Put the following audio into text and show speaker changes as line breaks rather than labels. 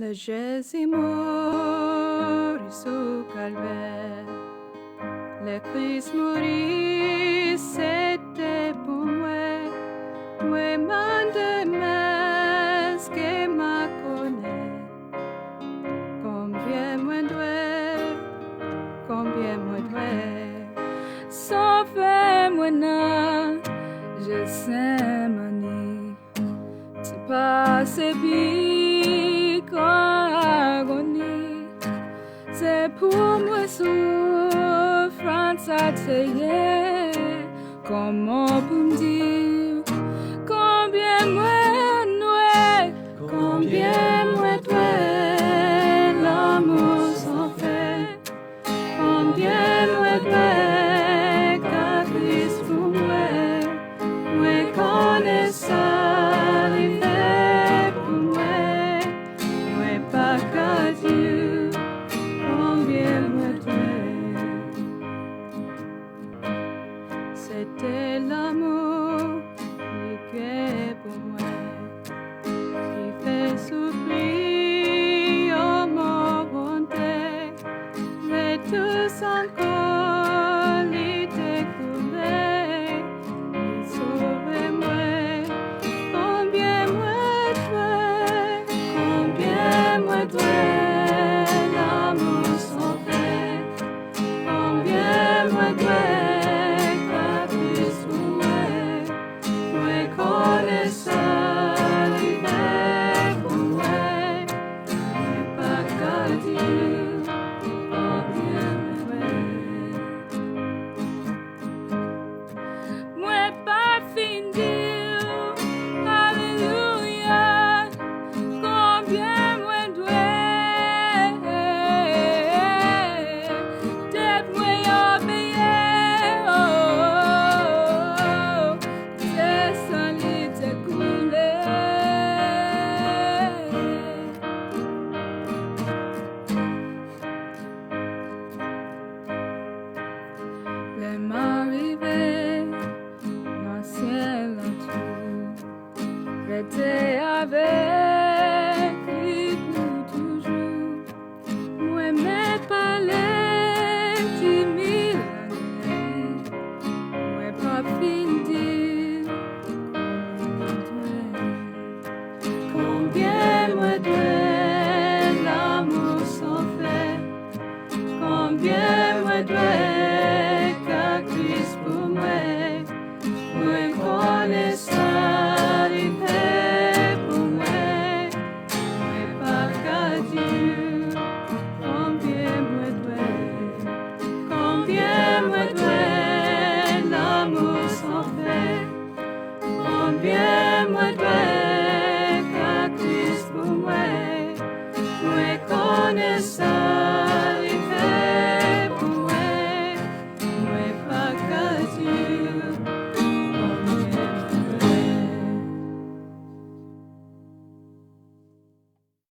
Le Jésus mourit sous calvaire. Le Christ mourit, c'était pour moi. Moi, man de mes que m'a connaît. Combien moi dois, sauver moi non, je sais mani. Tu passes bien quand agonie. C'est pour moi souffrance à tailler. Comment pour me dire combien moi noué, combien moi dois l'amour sans fait, combien moi dois qu'à Christ pour moi connaît ça. C'était l'amour qui est pour moi, qui fait souffrir oh mon bonté, mais tous encore il découvert, il sauvait moi, combien moi dois, l'amour sans fait, combien moi dois. Les m'arriver, l'ancien l'entour, rester avec lui pour toujours. Moi, mes palais, 10 000 années, moi, pas fini. Combien moi dois, l'amour sans fait, combien moi dois. Combien moi dois qu'à Christ pour moi connaît ça.